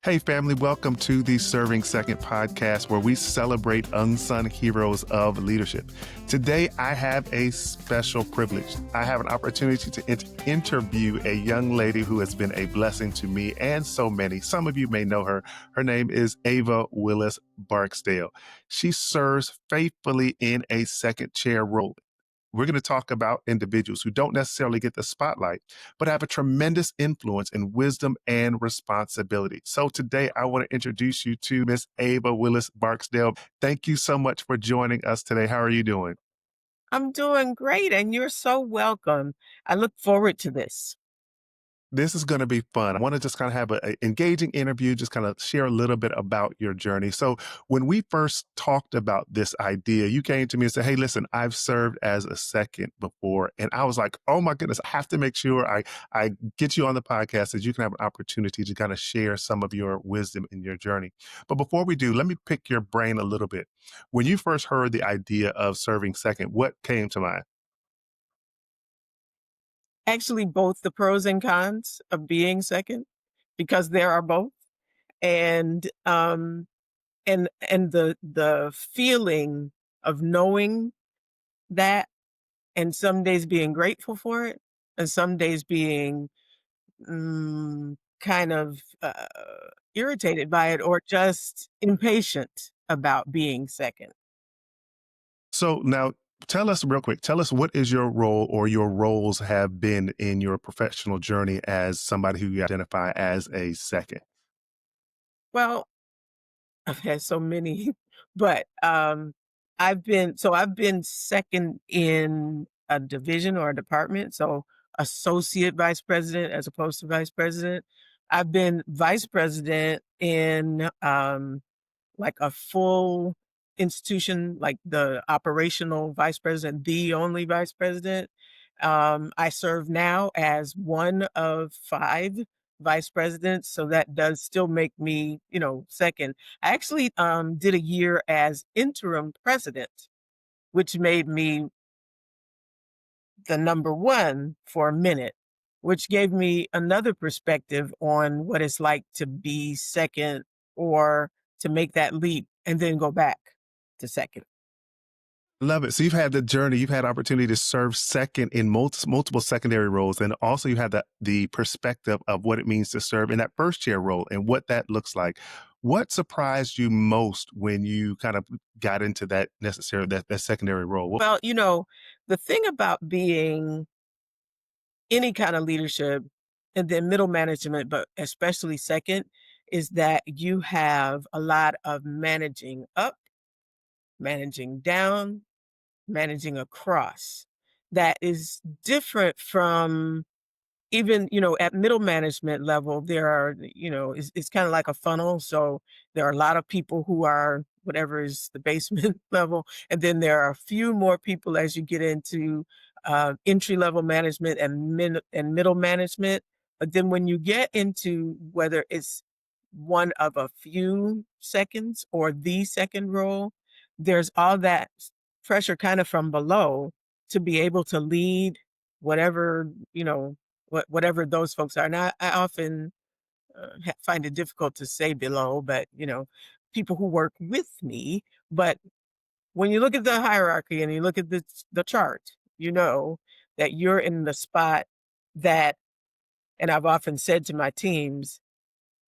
Hey, family, welcome to the Serving Second podcast, where we celebrate unsung heroes of leadership. Today, I have a special privilege. I have an opportunity to interview a young lady who has been a blessing to me and so many. Some of you may know her. Her name is Ava Willis Barksdale. She serves faithfully in a second chair role. We're going to talk about individuals who don't necessarily get the spotlight, but have a tremendous influence in wisdom and responsibility. So today I want to introduce you to Miss Ava Willis Barksdale. Thank you so much for joining us today. How are you doing? I'm doing great, and you're so welcome. I look forward to this. This is going to be fun. I want to just kind of have an engaging interview, just kind of share a little bit about your journey. So when we first talked about this idea, you came to me and said, hey, listen, I've served as a second before. And I was like, oh my goodness, I have to make sure I get you on the podcast so you can have an opportunity to kind of share some of your wisdom in your journey. But before we do, let me pick your brain a little bit. When you first heard the idea of serving second, what came to mind? Actually, both the pros and cons of being second, because there are both, and the feeling of knowing that, and some days being grateful for it, and some days being kind of irritated by it, or just impatient about being second. So now tell us real quick, tell us what is your role or your roles have been in your professional journey as somebody who you identify as a second. Well, I've had so many, but, I've been second in a division or a department, so associate vice president as opposed to vice president. I've been vice president in, like a full institution, like the operational vice president, the only vice president. I serve now as one of 5 vice presidents, so that does still make me, second. I actually did a year as interim president, which made me the number 1 for a minute, which gave me another perspective on what it's like to be second, or to make that leap and then go back to second. Love it. So you've had the journey, you've had opportunity to serve second in multiple secondary roles. And also you had the perspective of what it means to serve in that first chair role and what that looks like. What surprised you most when you kind of got into that secondary role? Well, the thing about being any kind of leadership, and then middle management, but especially second, is that you have a lot of managing up, managing down, managing across. That is different from, even, at middle management level. There are, it's kind of like a funnel. So there are a lot of people who are whatever is the basement level. And then there are a few more people as you get into entry level management and middle management. But then when you get into whether it's one of a few seconds or the second role, there's all that pressure kind of from below to be able to lead whatever, whatever those folks are. Now, I often find it difficult to say below, but people who work with me. But when you look at the hierarchy and you look at the chart, you know that you're in the spot that, and I've often said to my teams,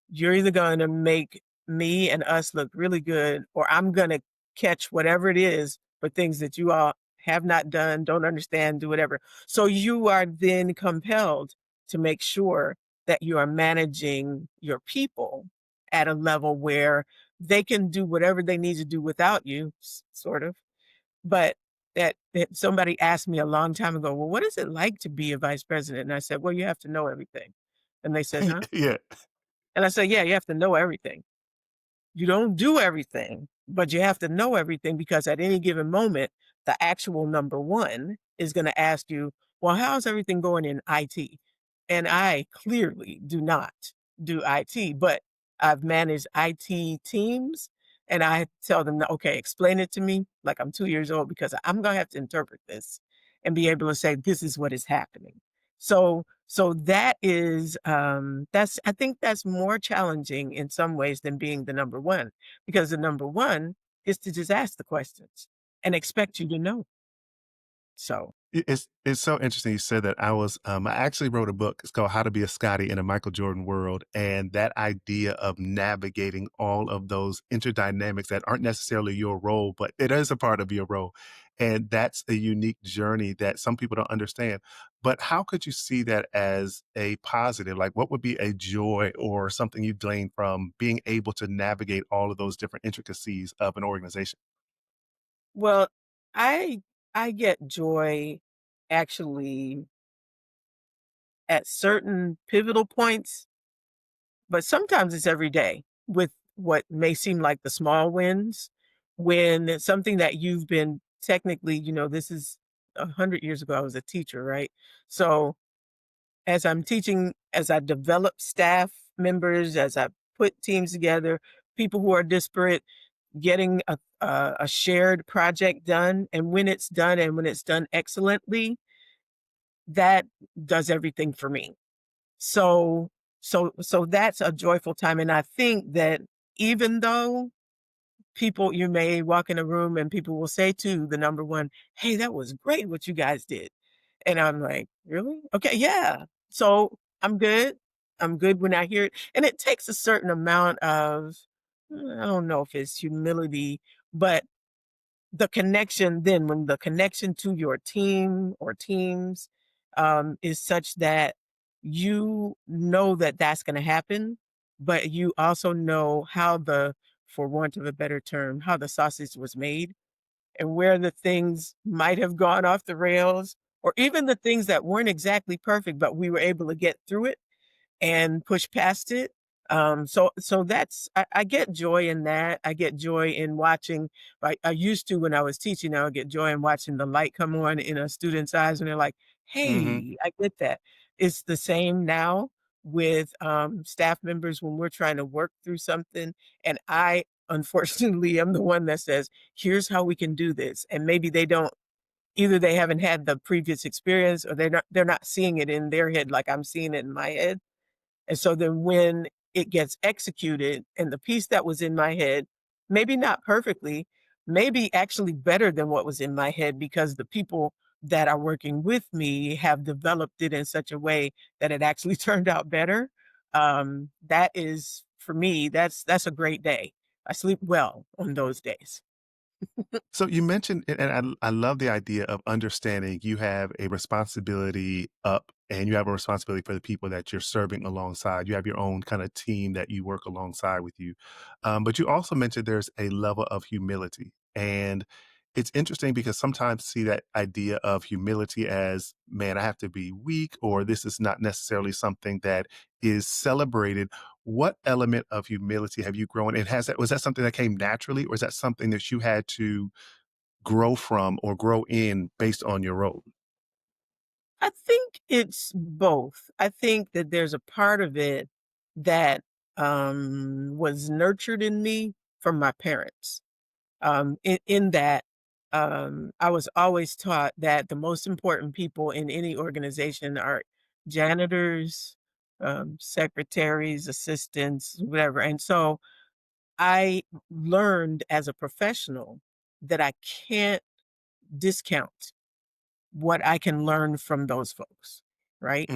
you're either going to make me and us look really good, or I'm going to catch whatever it is for things that you all have not done, don't understand, do whatever. So you are then compelled to make sure that you are managing your people at a level where they can do whatever they need to do without you, sort of. But that somebody asked me a long time ago, well, what is it like to be a vice president? And I said, well, you have to know everything. And they said, huh? Yeah. And I said, yeah, you have to know everything. You don't do everything, but you have to know everything, because at any given moment, the actual number 1 is going to ask you, well, how's everything going in IT? And I clearly do not do IT, but I've managed IT teams, and I tell them, okay, explain it to me like I'm 2 years old, because I'm going to have to interpret this and be able to say, this is what is happening. So So that is, that's I think that's more challenging in some ways than being the number one, because the number one is to just ask the questions and expect you to know. So, It's so interesting you said that. I actually wrote a book. It's called How to Be a Scotty in a Michael Jordan World, and that idea of navigating all of those interdynamics that aren't necessarily your role, but it is a part of your role, and that's a unique journey that some people don't understand. But how could you see that as a positive? Like, what would be a joy or something you gain from being able to navigate all of those different intricacies of an organization? well, I I get joy actually at certain pivotal points, but sometimes it's every day with what may seem like the small wins, when it's something that you've been technically, this is 100 years ago, I was a teacher, right? So as I'm teaching, as I develop staff members, as I put teams together, people who are disparate, getting a shared project done, and when it's done and when it's done excellently, that does everything for me. So so that's a joyful time, and I think that even though people you may walk in a room and people will say to the number one, "Hey, that was great what you guys did." And I'm like, "Really? Okay, yeah." So I'm good. I'm good when I hear it. And it takes a certain amount of, I don't know if it's humility, but the connection then when the connection to your team or teams is such that you know that that's going to happen, but you also know how for want of a better term, how the sausage was made and where the things might have gone off the rails, or even the things that weren't exactly perfect, but we were able to get through it and push past it. So that's I get joy in that. I get joy in watching. I used to when I was teaching. I would get joy in watching the light come on in a student's eyes, and they're like, Mhm. "Hey, I get that." It's the same now with staff members when we're trying to work through something, and I unfortunately am the one that says, "Here's how we can do this," and maybe they don't. Either they haven't had the previous experience, or they're not seeing it in their head like I'm seeing it in my head. And so then when it gets executed and the piece that was in my head, maybe not perfectly, maybe actually better than what was in my head because the people that are working with me have developed it in such a way that it actually turned out better. That is for me, that's a great day. I sleep well on those days. So you mentioned, and I love the idea of understanding you have a responsibility up and you have a responsibility for the people that you're serving alongside. You have your own kind of team that you work alongside with you. But you also mentioned there's a level of humility. And it's interesting because sometimes see that idea of humility as, man, I have to be weak, or this is not necessarily something that is celebrated. What element of humility have you grown? And was that something that came naturally, or is that something that you had to grow from or grow in based on your role? I think it's both. I think that there's a part of it that was nurtured in me from my parents. In that I was always taught that the most important people in any organization are janitors, secretaries, assistants, whatever. And so I learned as a professional that I can't discount what I can learn from those folks, right?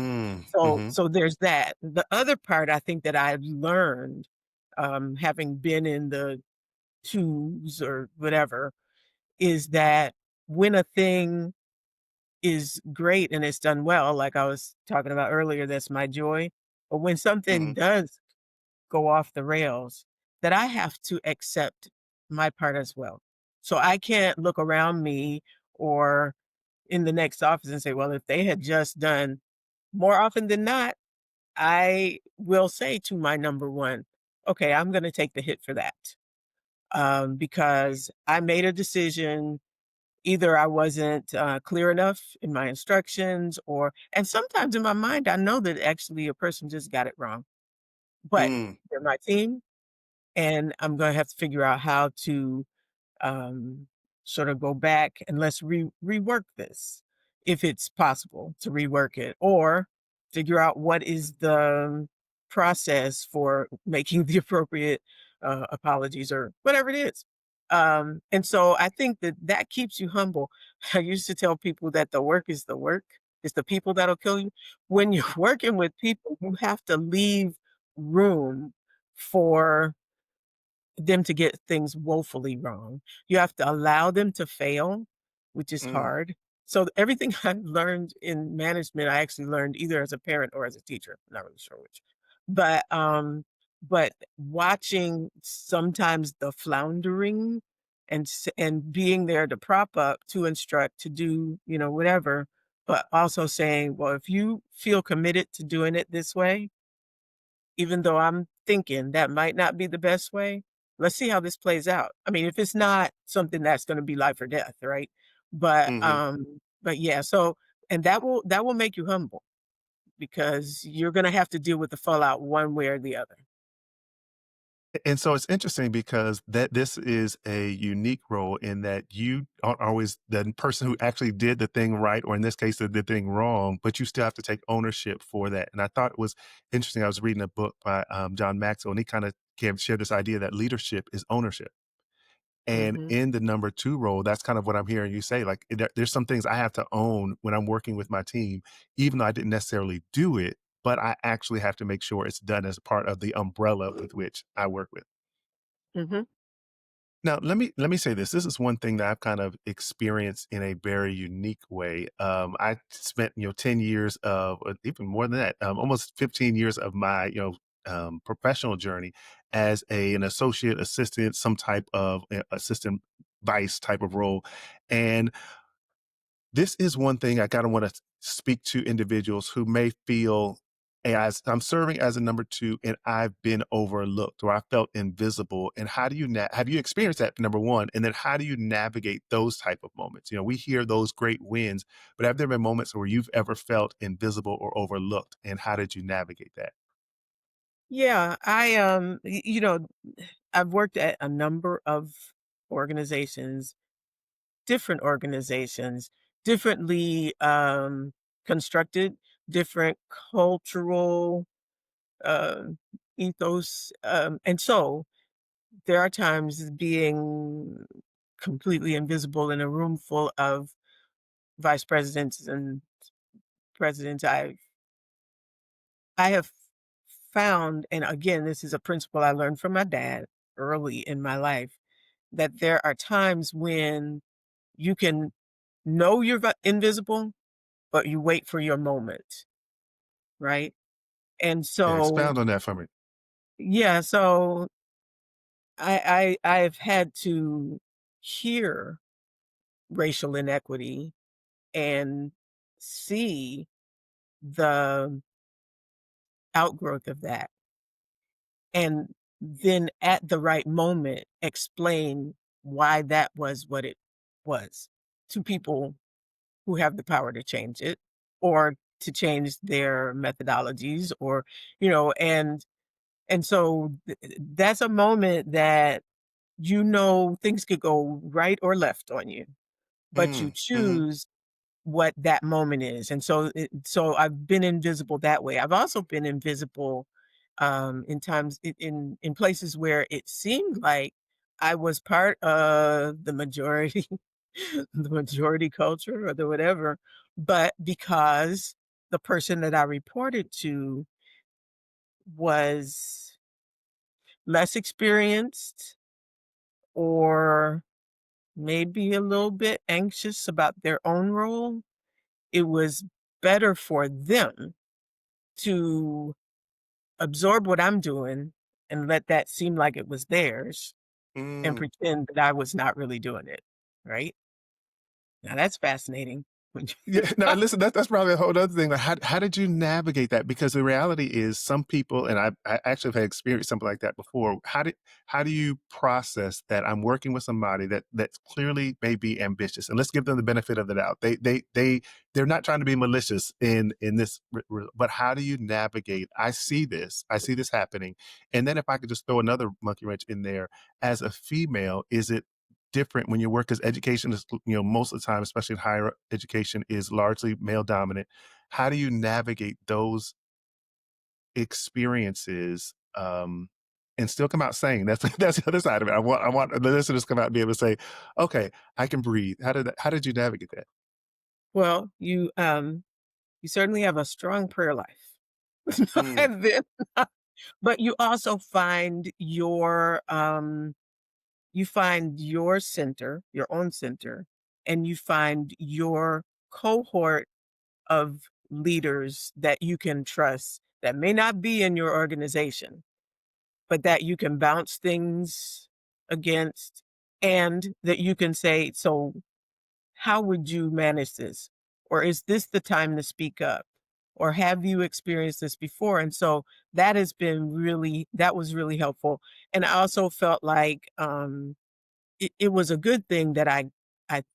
So Mhm. so there's that. The other part I think that I've learned, having been in the twos or whatever, is that when a thing is great and it's done well, like I was talking about earlier, that's my joy. But when something Mhm. does go off the rails, that I have to accept my part as well. So I can't look around me or in the next office and say, well, if they had just done more often than not, I will say to my number one, okay, I'm going to take the hit for that because I made a decision. Either I wasn't clear enough in my instructions, and sometimes in my mind, I know that actually a person just got it wrong, but Mm. they're my team, and I'm going to have to figure out how to um, sort of go back and let's rework this if it's possible to rework it, or figure out what is the process for making the appropriate apologies or whatever it is. And so I think that that keeps you humble. I used to tell people that the work is the work, it's the people that'll kill you. When you're working with people, you have to leave room for them to get things woefully wrong. You have to allow them to fail, which is Mm, hard. So everything I've learned in management, I actually learned either as a parent or as a teacher. I'm not really sure which. But watching sometimes the floundering and being there to prop up, to instruct, to do, whatever, but also saying, well, if you feel committed to doing it this way, even though I'm thinking that might not be the best way, let's see how this plays out. I mean, if it's not something that's gonna be life or death, right? mhm. But yeah, so and that will make you humble because you're gonna have to deal with the fallout one way or the other. And so it's interesting because that this is a unique role in that you aren't always the person who actually did the thing right, or in this case, did the thing wrong, but you still have to take ownership for that. And I thought it was interesting. I was reading a book by John Maxwell, and he kind of shared this idea that leadership is ownership. And Mhm. in the number two role, that's kind of what I'm hearing you say. Like, there's some things I have to own when I'm working with my team, even though I didn't necessarily do it, but I actually have to make sure it's done as part of the umbrella with which I work with. Mhm. Now, let me say this. This is one thing that I've kind of experienced in a very unique way. I spent 10 years of, even more than that, almost 15 years of my professional journey as an associate assistant, some type of assistant vice type of role, and this is one thing I kinda wanna speak to individuals who may feel, as I'm serving as a number 2 and I've been overlooked or I felt invisible, and how do you have you experienced that, number 1, and then how do you navigate those type of moments? We hear those great wins, but have there been moments where you've ever felt invisible or overlooked, and how did you navigate that? Yeah, I've worked at a number of organizations, different organizations, differently, constructed, different cultural, um, ethos, and so there are times being completely invisible in a room full of vice presidents and presidents. I have found, and again, this is a principle I learned from my dad early in my life, that there are times when you can know you're invisible, but you wait for your moment, right? And Yeah, so, expound on that for me. yeah, so I've had to hear racial inequity and see the outgrowth of that, and then at the right moment explain why that was what it was to people who have the power to change it or to change their methodologies, or and so that's a moment that things could go right or left on you, but you Mm, mhm. choose what that moment is. And so I've been invisible that way. I've also been invisible in times in places where it seemed like I was part of the majority the majority culture or the whatever, but because the person that I reported to was less experienced or maybe a little bit anxious about their own role, it was better for them to absorb what I'm doing and let that seem like it was theirs and Mm. pretend that I was not really doing it, right? Now that's fascinating. When Yeah, no, listen, that's probably a whole other thing. Like, how did you navigate that? Because the reality is, some people, and I actually have experienced something like that before. How do you process that I'm working with somebody that's clearly may be ambitious, and let's give them the benefit of the doubt. They're not trying to be malicious in this, but how do you navigate? I see this happening, and then if I could just throw another monkey wrench in there, as a female, is it different when you work as education is, most of the time, especially in higher education, is largely male dominant. How do you navigate those experiences, and still come out sane? That's the other side of it. I want the listeners to come out and be able to say, "Okay, I can breathe." How did you navigate that? Well, you certainly have a strong prayer life. Mm, And then but you also you find your center, your own center, and you find your cohort of leaders that you can trust that may not be in your organization, but that you can bounce things against and that you can say, "So, how would you manage this?" Or "Is this the time to speak up?" Or "Have you experienced this before?" And so that was really helpful. And I also felt like it was a good thing that I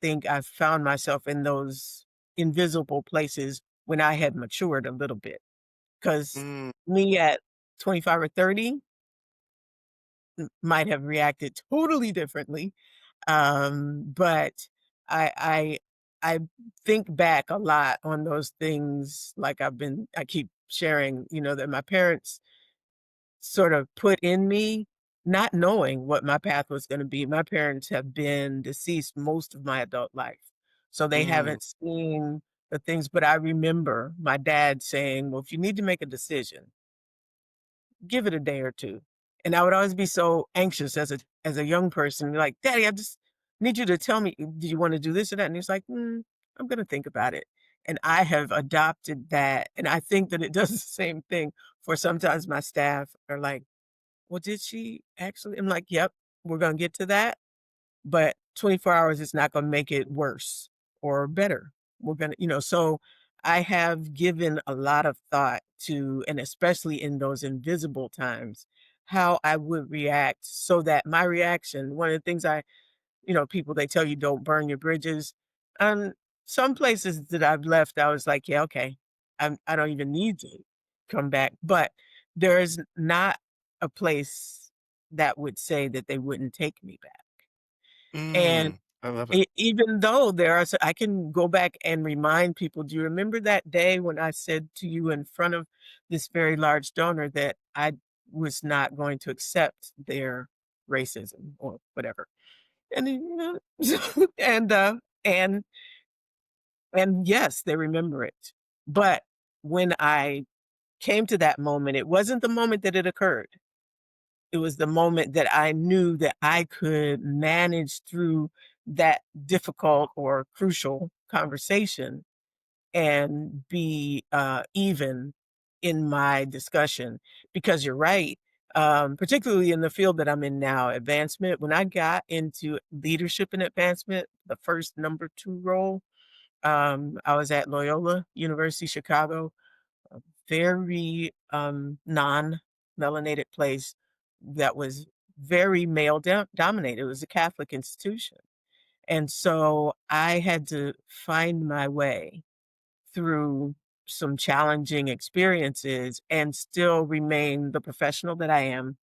think I found myself in those invisible places when I had matured a little bit. Because mm, me at 25 or 30 might have reacted totally differently. But I I I think back a lot on those things like I keep sharing, that my parents sort of put in me, not knowing what my path was gonna be. My parents have been deceased most of my adult life, so they mm, haven't seen the things, but I remember my dad saying, "Well, if you need to make a decision, give it a day or 2." And I would always be so anxious as a young person, like, "Daddy, I just need you to tell me, do you wanna do this or that?" And he's like, I'm gonna think about it." And I have adopted that, and I think that it does the same thing for sometimes my staff are like, "Well, did she actually?" I'm like, "Yep, we're gonna get to that, but 24 hours is not gonna make it worse or better. We're gonna," so I have given a lot of thought to, and especially in those invisible times, how I would react so that my reaction, one of the things people, they tell you don't burn your bridges. Um, some places that I've left, I was like, yeah, okay, I don't even need to come back. But there is not a place that would say that they wouldn't take me back. And I love it. even though I can go back and remind people, do you remember that day when I said to you in front of this very large donor that I was not going to accept their racism or whatever? And then, and, and and yes, they remember it. But when I came to that moment, it wasn't the moment that it occurred. It was the moment that I knew that I could manage through that difficult or crucial conversation and be, even in my discussion. Because you're right, particularly in the field that I'm in now, advancement, when I got into leadership and advancement, the first number 2 role, I was at Loyola University Chicago, a very, non-melanated place that was very male dominated. It was a Catholic institution, and so I had to find my way through some challenging experiences and still remain the professional that I am,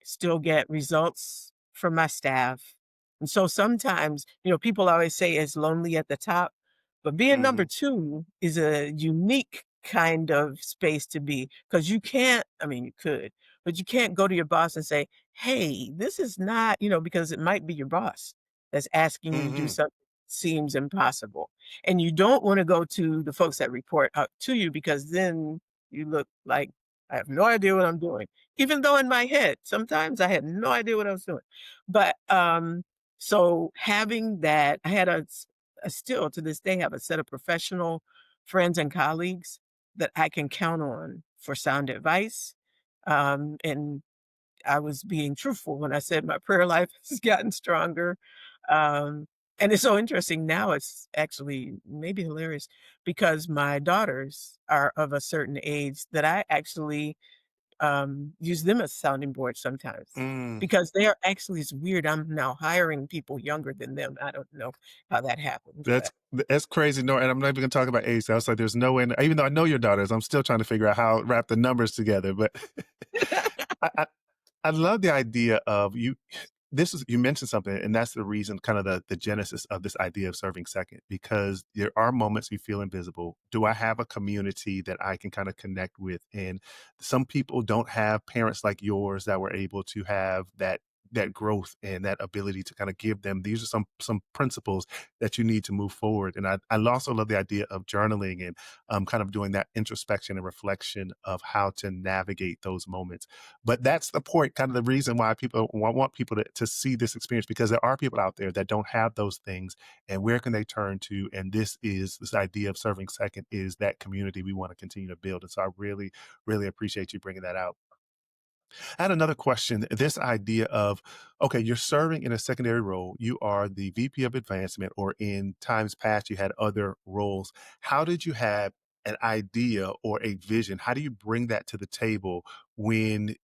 still get results from my staff. And so sometimes, people always say it's lonely at the top, but being number Mhm, 2 is a unique kind of space to be because you can't, I mean, you could, but you can't go to your boss and say, "Hey, this is not," because it might be your boss that's asking you to do mhm, something that seems impossible. And you don't want to go to the folks that report up to you because then you look like I have no idea what I'm doing. Even though in my head, sometimes I had no idea what I was doing. But, so having that, I still to this day have a set of professional friends and colleagues that I can count on for sound advice. And I was being truthful when I said my prayer life has gotten stronger. Um, and it's so interesting now, it's actually maybe hilarious because my daughters are of a certain age that I actually use them as sounding board sometimes mm. because they are actually, it's weird. I'm now hiring people younger than them. I don't know how that happens, That's but that's crazy, no, and I'm not even gonna talk about age. I was like, there's no way even though I know your daughters, I'm still trying to figure out how to wrap the numbers together, but I I I love the idea of you. this is, you mentioned something, and that's the reason, kind of the genesis of this idea of serving second, because there are moments you feel invisible. Do I have a community that I can kind of connect with? And some people don't have parents like yours that were able to have that growth and that ability to kind of give them, these are some principles that you need to move forward. And I also love the idea of journaling and kind of doing that introspection and reflection of how to navigate those moments. But that's the point, kind of the reason why people want people to see this experience, because there are people out there that don't have those things. And where can they turn to? And this idea of serving second is that community we want to continue to build. And so I really, really appreciate you bringing that out. I had another question. This idea of, okay, you're serving in a secondary role. You are the VP of advancement, or in times past, you had other roles. How did you have an idea or a vision? How do you bring that to the table when,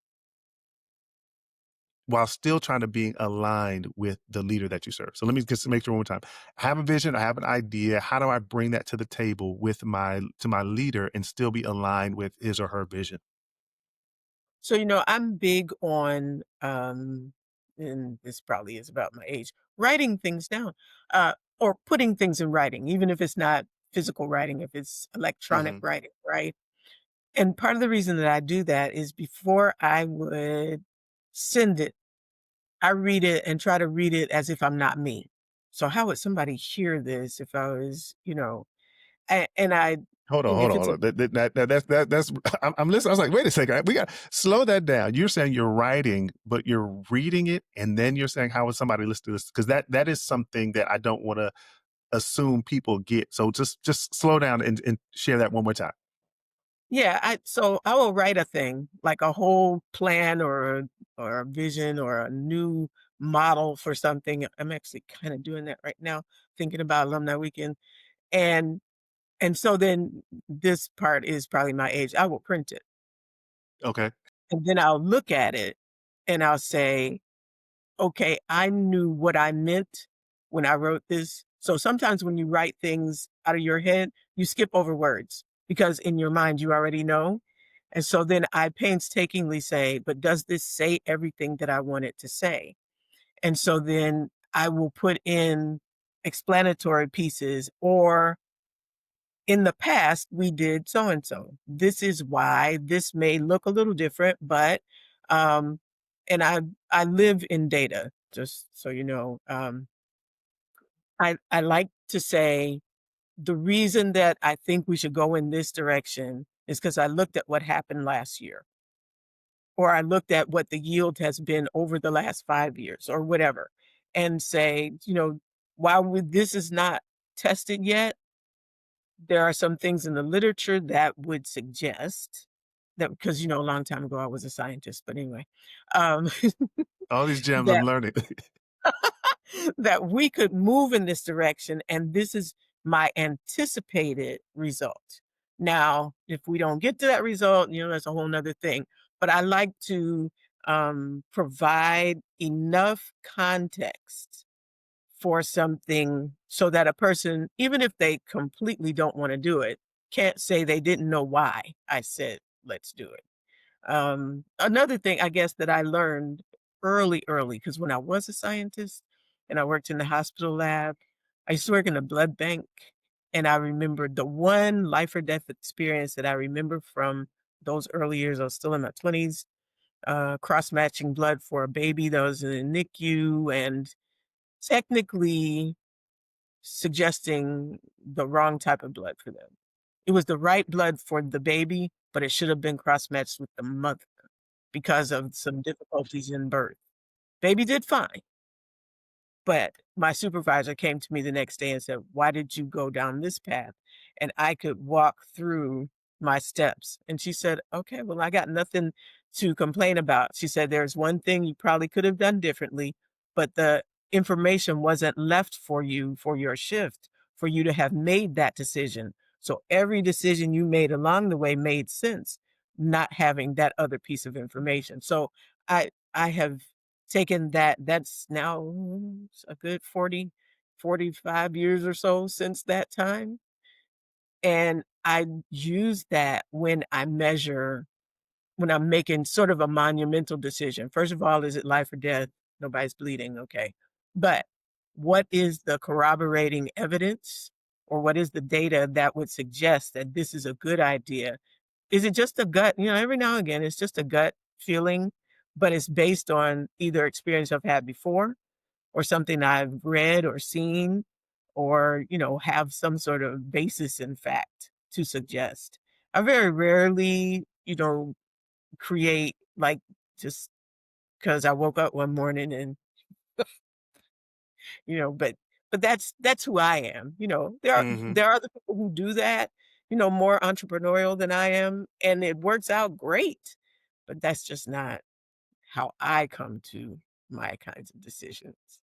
while still trying to be aligned with the leader that you serve? So let me just make sure one more time. I have a vision, I have an idea. How do I bring that to the table with my leader and still be aligned with his or her vision? So, I'm big on, and this probably is about my age, writing things down, or putting things in writing, even if it's not physical writing, if it's electronic Hmm. writing, right? And part of the reason that I do that is before I would send it, I read it and try to read it as if I'm not me. So how would somebody hear this if I was, and Hold if on, it's hold a on. That's I'm listening. I was like, wait a second. We got slow that down. You're saying you're writing, but you're reading it, and then you're saying, how would somebody listen to this? Because that is something that I don't want to assume people get. So just slow down and share that one more time. Yeah, I will write a thing, like a whole plan or a vision or a new model for something. I'm actually kind of doing that right now, thinking about alumni weekend. And so then this part is probably my age. I will print it Okay. and then I'll look at it and I'll say, okay, I knew what I meant when I wrote this. So sometimes when you write things out of your head, you skip over words because in your mind you already know. And so then I painstakingly say, but does this say everything that I want it to say? And so then I will put in explanatory pieces, or in the past we did so and so. This is why this may look a little different, but um and I live in data, just so you know. I like to say the reason that I think we should go in this direction is because I looked at what happened last year, or I looked at what the yield has been over the last 5 years, or whatever, and say, while this is not tested yet, there are some things in the literature that would suggest that, because, a long time ago I was a scientist, but anyway, um, All these gems I'm that learning. that we could move in this direction, and this is my anticipated result. Now, if we don't get to that result, that's a whole nother thing. But I like to provide enough context for something so that a person, even if they completely don't want to do it, can't say they didn't know why I said, let's do it. Another thing I guess that I learned early, because when I was a scientist and I worked in the hospital lab, I used to work in a blood bank. And I remember the one life or death experience that I remember from those early years. I was still in my 20s, cross matching blood for a baby that was in the NICU, and technically suggesting the wrong type of blood for them. It was the right blood for the baby, but it should have been cross matched with the mother because of some difficulties in birth. Baby did fine, but my supervisor came to me the next day and said, "Why did you go down this path?" And I could walk through my steps. And she said, "Okay, well, I got nothing to complain about." She said, "There's one thing you probably could have done differently, but the information wasn't left for you for your shift for you to have made that decision. So every decision you made along the way made sense, not having that other piece of information." So I have taken that's now a good 45 years or so since that time, and I use that when I'm making sort of a monumental decision. First of all, is it life or death? nobody's bleeding, okay. But what is the corroborating evidence or what is the data that would suggest that this is a good idea? Is it just a gut? Every now and again, it's just a gut feeling, but it's based on either experience I've had before or something I've read or seen or, have some sort of basis in fact to suggest. I very rarely, create like just because I woke up one morning and, but that's who I am. There are Hmm. there are other people who do that, more entrepreneurial than I am, and it works out great. But that's just not how I come to my kinds of decisions.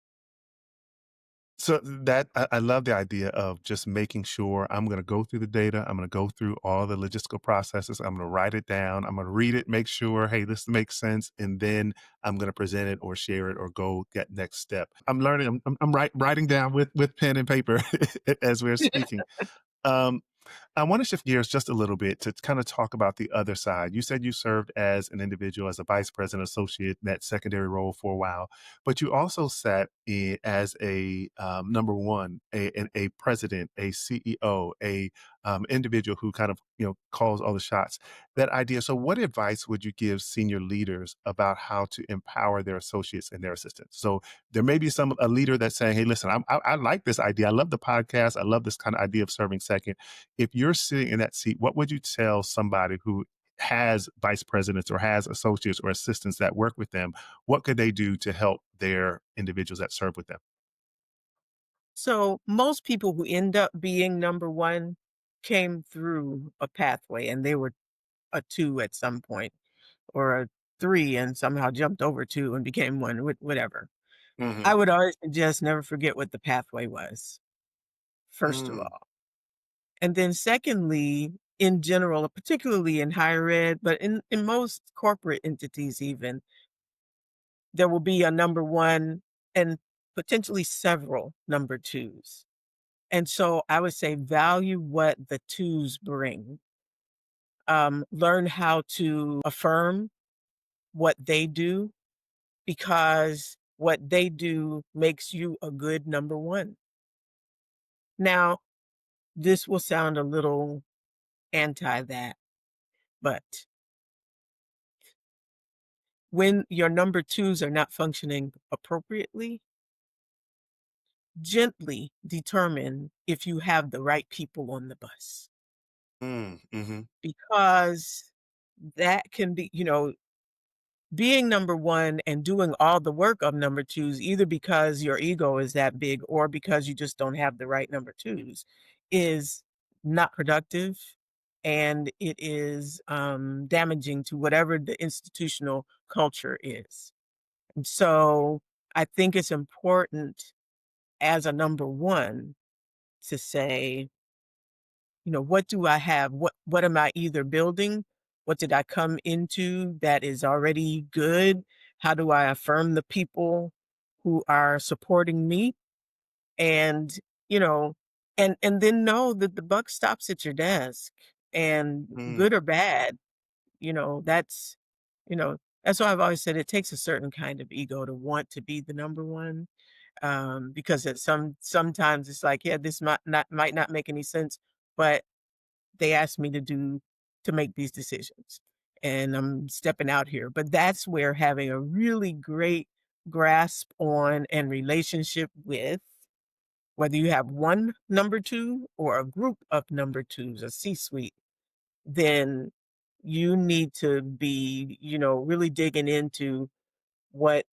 So that I love the idea of just making sure I'm going to go through the data. I'm going to go through all the logistical processes. I'm going to write it down. I'm going to read it, make sure, hey, this makes sense, and then I'm going to present it or share it or go that next step. I'm learning. I'm writing down with pen and paper as we're speaking. Um, I want to shift gears just a little bit to kind of talk about the other side. You said you served as an individual, as a vice president associate, in that secondary role for a while, but you also sat as a number one, a president, a CEO, a individual who kind of calls all the shots. That idea. So, what advice would you give senior leaders about how to empower their associates and their assistants? So, there may be a leader that's saying, "Hey, listen, I like this idea. I love the podcast. I love this kind of idea of serving second." If you're sitting in that seat, what would you tell somebody who has vice presidents or has associates or assistants that work with them? What could they do to help their individuals that serve with them? So most people who end up being number one came through a pathway and they were a two at some point or a three and somehow jumped over two and became one, whatever. Hmm. I would always suggest never forget what the pathway was, first of Mm, all. And then secondly, in general, particularly in higher ed, but in most corporate entities even, there will be a number one and potentially several number twos. And so I would say value what the twos bring. Learn how to affirm what they do because what they do makes you a good number one. Now, this will sound a little anti that, but when your number twos are not functioning appropriately, gently determine if you have the right people on the bus mm-hmm. because that can be, being number one and doing all the work of number twos, either because your ego is that big or because you just don't have the right number twos, is not productive and it is damaging to whatever the institutional culture is. And so I think it's important as a number one to say, what do I have? What am I either building? What did I come into that is already good? How do I affirm the people who are supporting me? And, you know, and then know that the buck stops at your desk and Mm, good or bad, you know, that's you know, that's why I've always said it takes a certain kind of ego to want to be the number one. Because sometimes it's like, yeah, this might not make any sense, but they asked me to make these decisions and I'm stepping out here. But that's where having a really great grasp on and relationship with whether you have one number two or a group of number twos, a C-suite, then you need to be, really digging into what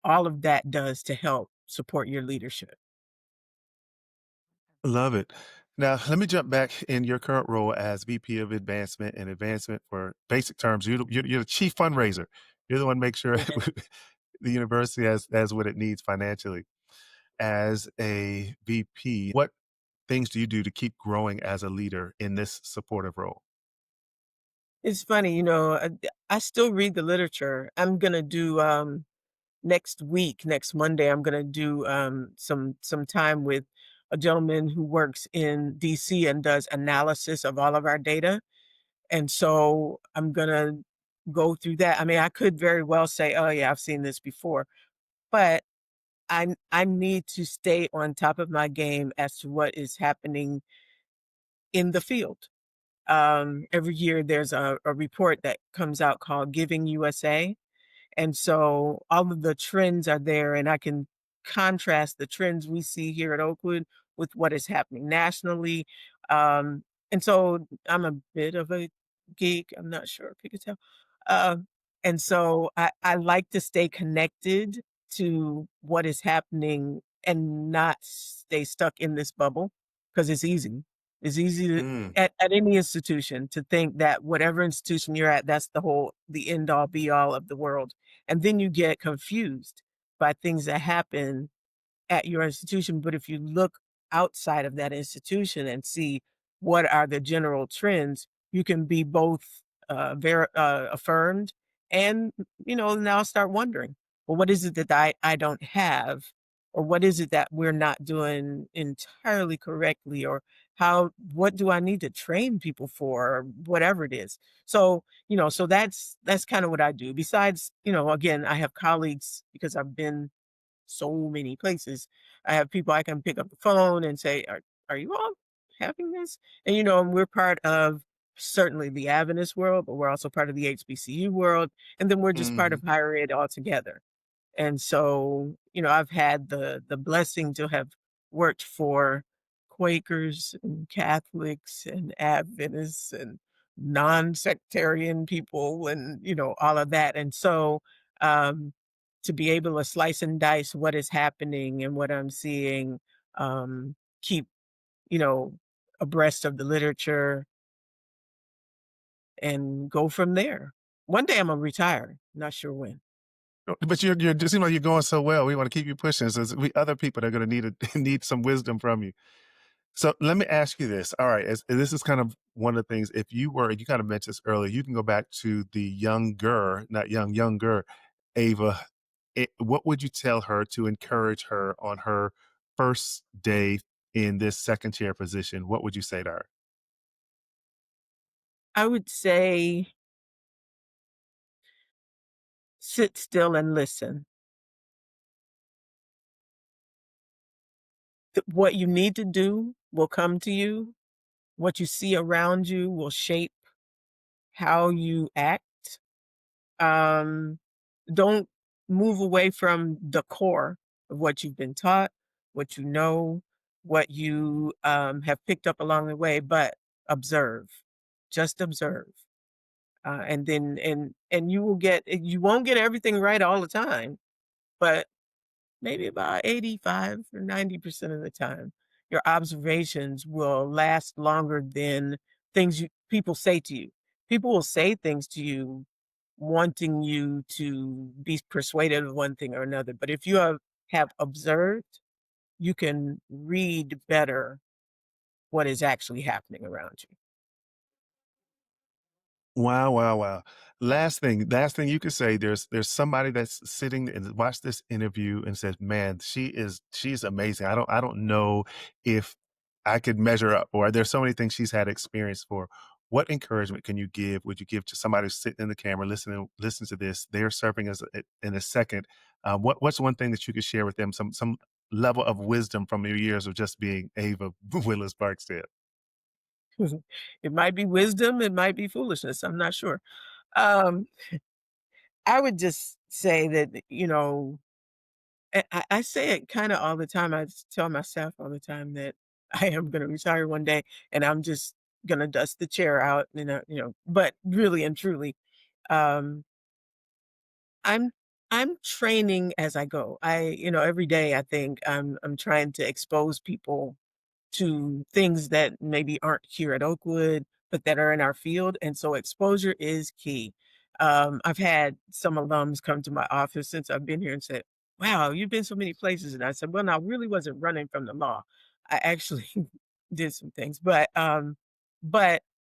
all of that does to help support your leadership. love it. Now, let me jump back in your current role as VP of Advancement and Advancement for basic terms. You're the chief fundraiser. You're the one make sure Yeah. the university has what it needs financially. As a VP, what things do you do to keep growing as a leader in this supportive role? It's funny, I still read the literature. I'm gonna do next week, next Monday, I'm gonna do some time with a gentleman who works in DC and does analysis of all of our data. And so I'm gonna go through that. I mean, I could very well say, "Oh yeah, I've seen this before," but I need to stay on top of my game as to what is happening in the field. Every year there's a report that comes out called Giving USA. And so all of the trends are there, and I can contrast the trends we see here at Oakwood with what is happening nationally. Um, and so I'm a bit of a geek. I'm not sure if you could tell. Um, and so I like to stay connected to what is happening and not stay stuck in this bubble because it's easy. It's easy to, Mm. at any institution to think that whatever institution you're at, that's the end all be all of the world. And then you get confused by things that happen at your institution. But if you look outside of that institution and see what are the general trends, you can be both affirmed and, now start wondering, well, what is it that I don't have? Or what is it that we're not doing entirely correctly? Or what do I need to train people for? Or whatever it is. So, so that's kind of what I do. Besides, again, I have colleagues because I've been so many places. I have people I can pick up the phone and say, "Are you all having this?" And we're part of certainly the Adventist world, but we're also part of the HBCU world, and then we're just part Mhm. of higher ed altogether. And so, I've had the blessing to have worked for Quakers and Catholics and Adventists and non-sectarian people and, all of that. And so, um, to be able to slice and dice what is happening and what I'm seeing, keep, you know, abreast of the literature and go from there. One day I'm gonna retire, not sure when. But you're it seems like you're going so well. We want to keep you pushing. So we other people that are going to need need some wisdom from you. So let me ask you this. All right, this is kind of one of the things. If you were, you kind of mentioned this earlier, you can go back to the younger, not young, younger Ava. What would you tell her to encourage her on her first day in this second chair position? What would you say to her? I would say sit still and listen. What you need to do will come to you. What you see around you will shape how you act. Um, don't move away from the core of what you've been taught, what you know, what you have picked up along the way, but observe. Just observe. And then you won't get everything right all the time, but maybe about 85 or 90% of the time, your observations will last longer than people say to you. People will say things to you wanting you to be persuaded of one thing or another. But if you have observed, you can read better what is actually happening around you. Wow, wow, wow. Last thing you could say, there's somebody that's sitting and watch this interview and says, "Man, she's amazing. I don't know if I could measure up," or there's so many things she's had experience for. What encouragement can you give? Would you give to somebody who's sitting in the camera, listen to this? They're serving as in a second. What's one thing that you could share with them? Some level of wisdom from your years of just being Ava Willis Barksdale. It might be wisdom, it might be foolishness. I'm not sure. Um, I would just say that, I say it kinda all the time. I just tell myself all the time that I am gonna retire one day, and I'm just gonna dust the chair out, but really and truly, um, I'm I'm training as I go. Every day I think I'm trying to expose people to things that maybe aren't here at Oakwood, but that are in our field. And so exposure is key. I've had some alums come to my office since I've been here and said, "Wow, you've been so many places." And I said, "Well, no, I really wasn't running from the law. I actually did some things." But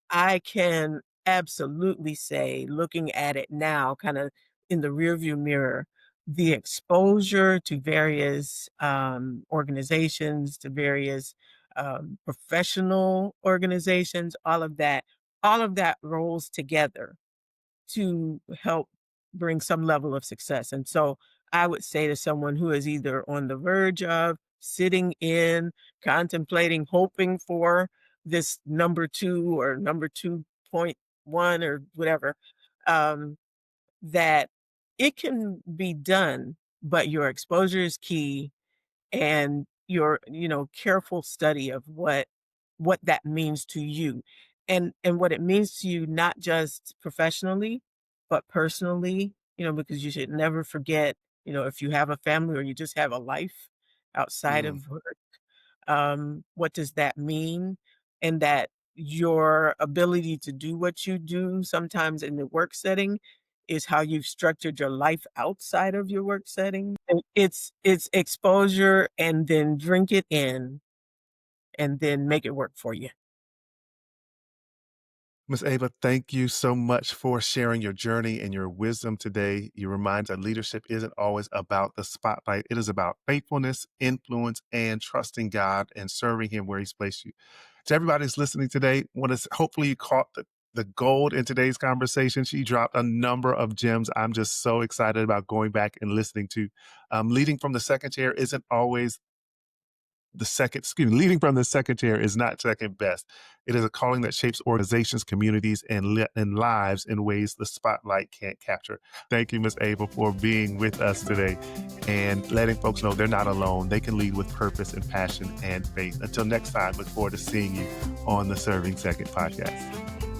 I can absolutely say, looking at it now, kind of in the rearview mirror, the exposure to various organizations, to various professional organizations, all of that rolls together to help bring some level of success. And so I would say to someone who is either on the verge of, sitting in, contemplating, hoping for this number 2 or number 2.1 or whatever, um, that it can be done, but your exposure is key and your, careful study of what that means to you and what it means to you, not just professionally, but personally, because you should never forget, if you have a family or you just have a life outside Mm. of work, what does that mean? And that your ability to do what you do sometimes in the work setting is how you've structured your life outside of your work setting. And it's exposure and then drink it in and then make it work for you. Miss Ava, thank you so much for sharing your journey and your wisdom today. You remind that leadership isn't always about the spotlight. It is about faithfulness, influence, and trusting God and serving Him where He's placed you. To everybody that's listening today, hopefully you caught the gold in today's conversation. She dropped a number of gems I'm just so excited about going back and listening to. Leading from the second chair isn't always leading from the second chair is not second best. It is a calling that shapes organizations, communities, and lives in ways the spotlight can't capture. Thank you, Ms. Ava, for being with us today and letting folks know they're not alone. They can lead with purpose and passion and faith. Until next time, look forward to seeing you on the Serving Second podcast.